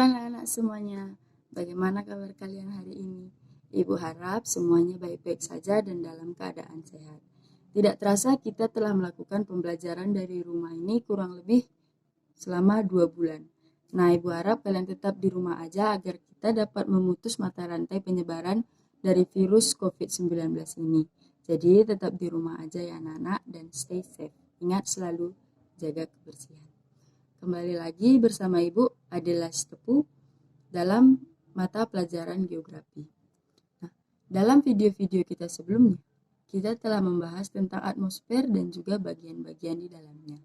anak-anak semuanya, bagaimana kabar kalian hari ini? Ibu harap semuanya baik-baik saja dan dalam keadaan sehat. Tidak terasa kita telah melakukan pembelajaran dari rumah ini kurang lebih selama 2 bulan. Nah, Ibu harap kalian tetap di rumah aja agar kita dapat memutus mata rantai penyebaran dari virus COVID-19 ini. Jadi tetap di rumah aja ya anak-anak dan stay safe. Ingat selalu jaga kebersihan. Kembali lagi bersama Ibu Adela Stepu dalam mata pelajaran geografi. Nah, dalam video-video kita sebelumnya, kita telah membahas tentang atmosfer dan juga bagian-bagian di dalamnya.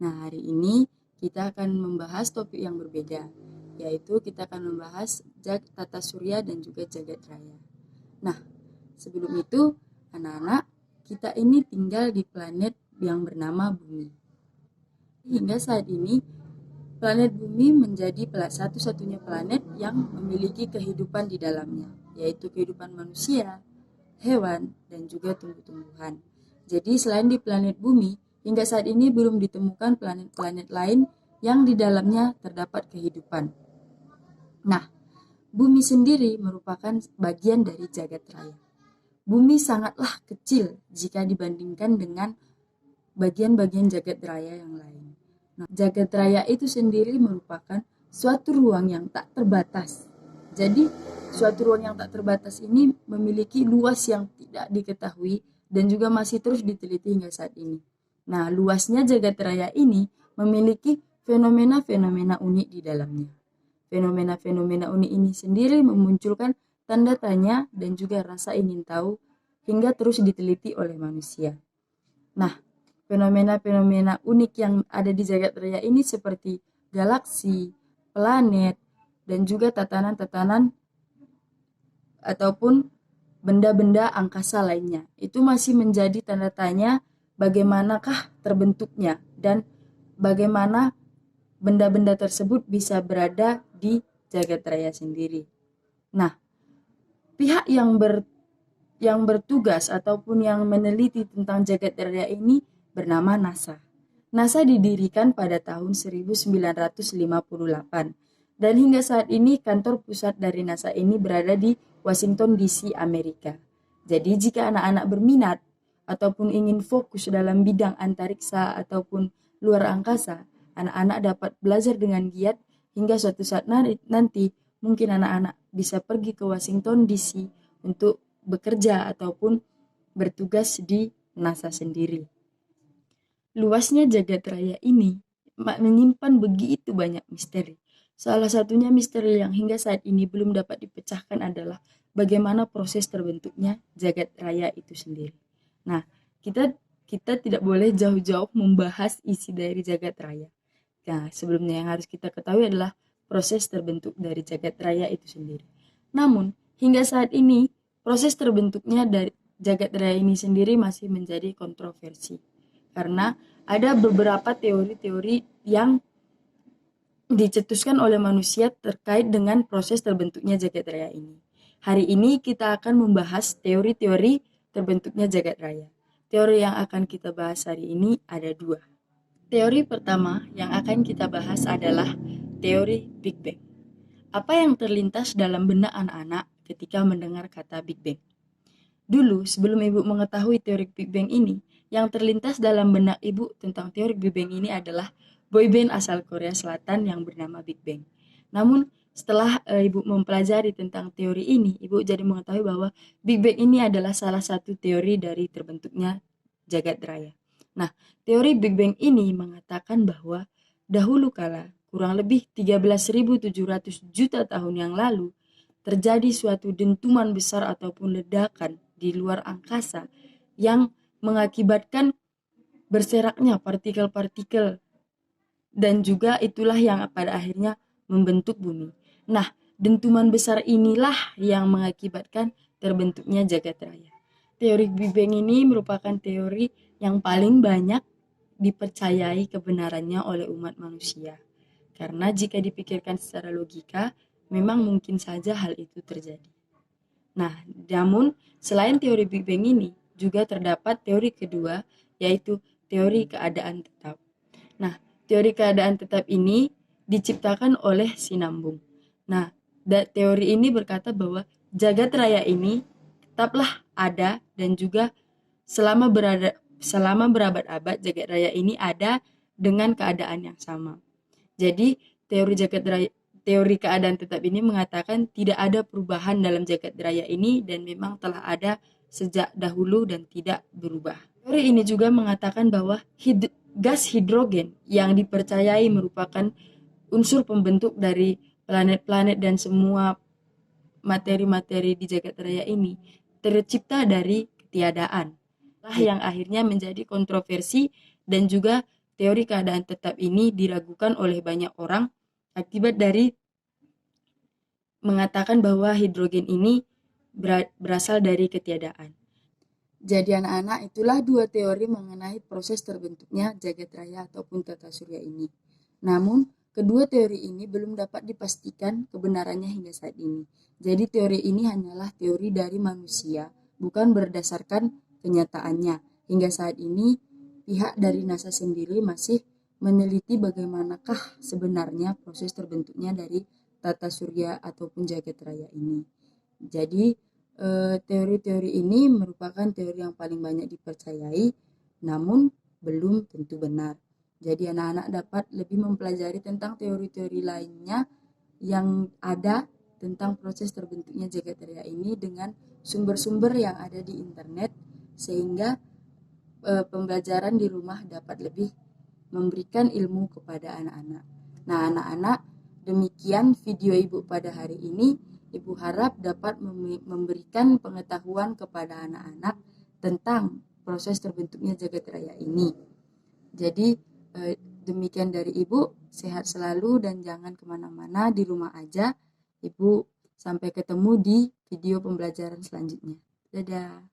Nah, hari ini kita akan membahas topik yang berbeda, yaitu kita akan membahas tata surya dan juga jagat raya. Nah, sebelum itu, anak-anak, kita ini tinggal di planet yang bernama Bumi. Hingga saat ini, planet Bumi menjadi satu-satunya planet yang memiliki kehidupan di dalamnya, yaitu kehidupan manusia, hewan, dan juga tumbuh-tumbuhan. Jadi selain di planet Bumi, hingga saat ini belum ditemukan planet-planet lain yang di dalamnya terdapat kehidupan. Nah, Bumi sendiri merupakan bagian dari jagat raya. Bumi sangatlah kecil jika dibandingkan dengan bagian-bagian jagat raya yang lain. Nah, jagat raya itu sendiri merupakan suatu ruang yang tak terbatas. Jadi, suatu ruang yang tak terbatas ini memiliki luas yang tidak diketahui dan juga masih terus diteliti hingga saat ini. Nah, luasnya jagat raya ini memiliki fenomena-fenomena unik di dalamnya. Fenomena-fenomena unik ini sendiri memunculkan tanda tanya dan juga rasa ingin tahu hingga terus diteliti oleh manusia. Nah, fenomena-fenomena unik yang ada di jagat raya ini seperti galaksi, planet, dan juga tatanan-tatanan ataupun benda-benda angkasa lainnya. Itu masih menjadi tanda tanya bagaimanakah terbentuknya dan bagaimana benda-benda tersebut bisa berada di jagat raya sendiri. Nah, pihak yang bertugas ataupun yang meneliti tentang jagat raya ini bernama NASA. NASA didirikan pada tahun 1958 dan hingga saat ini kantor pusat dari NASA ini berada di Washington DC, Amerika. Jadi jika anak-anak berminat ataupun ingin fokus dalam bidang antariksa ataupun luar angkasa, anak-anak dapat belajar dengan giat hingga suatu saat nanti mungkin anak-anak bisa pergi ke Washington DC untuk bekerja ataupun bertugas di NASA sendiri. Luasnya jagat raya ini menyimpan begitu banyak misteri. Salah satunya misteri yang hingga saat ini belum dapat dipecahkan adalah bagaimana proses terbentuknya jagat raya itu sendiri. Nah, kita tidak boleh jauh-jauh membahas isi dari jagat raya. Nah, sebelumnya yang harus kita ketahui adalah proses terbentuk dari jagat raya itu sendiri. Namun, hingga saat ini, proses terbentuknya dari jagat raya ini sendiri masih menjadi kontroversi. Karena ada beberapa teori-teori yang dicetuskan oleh manusia terkait dengan proses terbentuknya jagat raya ini. Hari ini kita akan membahas teori-teori terbentuknya jagat raya. Teori yang akan kita bahas hari ini ada 2. Teori pertama yang akan kita bahas adalah teori Big Bang. Apa yang terlintas dalam benak anak-anak ketika mendengar kata Big Bang? Dulu, sebelum Ibu mengetahui teori Big Bang ini, yang terlintas dalam benak Ibu tentang teori Big Bang ini adalah boyband asal Korea Selatan yang bernama Big Bang. Namun, setelah Ibu mempelajari tentang teori ini, Ibu jadi mengetahui bahwa Big Bang ini adalah salah satu teori dari terbentuknya jagat raya. Nah, teori Big Bang ini mengatakan bahwa dahulu kala, kurang lebih 13.700 juta tahun yang lalu, terjadi suatu dentuman besar ataupun ledakan di luar angkasa yang mengakibatkan berseraknya partikel-partikel dan juga itulah yang pada akhirnya membentuk bumi. Nah, dentuman besar inilah yang mengakibatkan terbentuknya jagat raya. Teori Big Bang ini merupakan teori yang paling banyak dipercayai kebenarannya oleh umat manusia. Karena jika dipikirkan secara logika, memang mungkin saja hal itu terjadi. Nah, namun selain teori Big Bang ini, juga terdapat teori kedua, yaitu teori keadaan tetap. Nah, teori keadaan tetap ini diciptakan oleh Sinambung. Nah, teori ini berkata bahwa jagat raya ini tetaplah ada dan juga selama berabad-abad jagat raya ini ada dengan keadaan yang sama. Jadi teori keadaan tetap ini mengatakan tidak ada perubahan dalam jagat raya ini dan memang telah ada sejak dahulu dan tidak berubah. Teori ini juga mengatakan bahwa gas hidrogen yang dipercayai merupakan unsur pembentuk dari planet-planet dan semua materi-materi di jagat raya ini tercipta dari ketiadaan. Lah yang akhirnya menjadi kontroversi dan juga teori keadaan tetap ini diragukan oleh banyak orang akibat dari mengatakan bahwa hidrogen ini berasal dari ketiadaan. Jadi anak-anak, itulah dua teori mengenai proses terbentuknya jagat raya ataupun tata surya ini. Namun, kedua teori ini belum dapat dipastikan kebenarannya hingga saat ini. Jadi teori ini hanyalah teori dari manusia, bukan berdasarkan kenyataannya. Hingga saat ini, pihak dari NASA sendiri masih meneliti bagaimanakah sebenarnya proses terbentuknya dari tata surya ataupun jagat raya ini. Jadi, teori-teori ini merupakan teori yang paling banyak dipercayai, namun belum tentu benar. Jadi anak-anak dapat lebih mempelajari tentang teori-teori lainnya yang ada tentang proses terbentuknya jagat raya ini dengan sumber-sumber yang ada di internet, sehingga pembelajaran di rumah dapat lebih memberikan ilmu kepada anak-anak. Nah, anak-anak, demikian video Ibu pada hari ini. Ibu harap dapat memberikan pengetahuan kepada anak-anak tentang proses terbentuknya jagat raya ini. Jadi demikian dari Ibu, sehat selalu dan jangan kemana-mana, di rumah aja. Ibu sampai ketemu di video pembelajaran selanjutnya. Dadah.